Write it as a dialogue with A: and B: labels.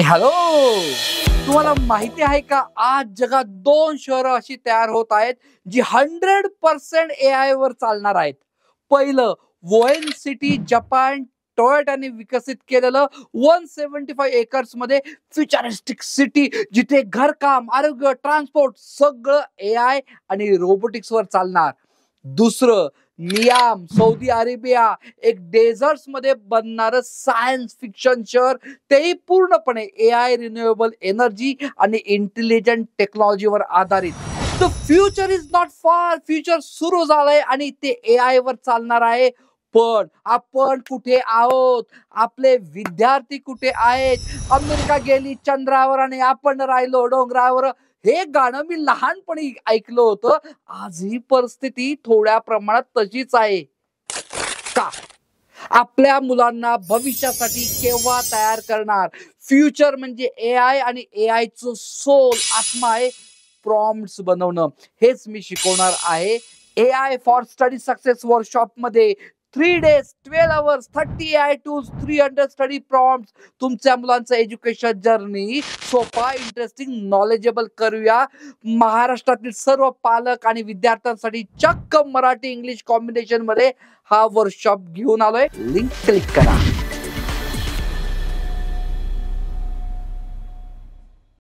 A: Hello, तुम्हाला माहिती आहे का आज जगात दोन शहरं अशी तयार होत आहेत जी 100% AI वर चालणार आहेत. पहिलं वोएन सिटी जपान टोयोटाने विकसित केलेलं 175 एकर्स मध्ये फ्युचरिस्टिक सिटी जिथे घरकाम आरोग्य ट्रान्सपोर्ट सगळं AI आणि रोबोटिक्स वर चालणार. दुसरं नियाम सौदी अरेबिया एक डेझर्ट्स मध्ये बनणारं सायन्स फिक्शन शहर, तेही पूर्णपणे AI रिन्युएबल एनर्जी आणि इंटेलिजंट टेक्नॉलॉजीवर आधारित. The future is not far, future सुरू झालंय आणि ते AI वर चालणार आहे. पण आपण कुठे आहोत? आपले विद्यार्थी कुठे आहेत? अमेरिका गेली चंद्रावर आणि आपण राहिलो डोंगरावर. हे गाणं मी लहानपणी ऐकलं होतं. आज ही परिस्थिती थोड्या प्रमाणात तशीच आहे का? आपल्या मुलांना भविष्यासाठी केव्हा तयार करणार? फ्युचर म्हणजे AI आणि AI चं सोल आत्मा आहे प्रॉम्प्ट्स बनवणं. हेच मी शिकवणार आहे AI for study success workshop मध्ये. 3 days 12 hours 30 AI tools 300 study prompts. तुमच्या मुलांचं एज्युकेशन जर्नी सोपा इंटरेस्टिंग नॉलेजेबल करूया. महाराष्ट्रातील सर्व पालक आणि विद्यार्थ्यांसाठी चक्क मराठी इंग्लिश कॉम्बिनेशन मध्ये हा वर्कशॉप घेऊन आलोय. लिंक क्लिक करा.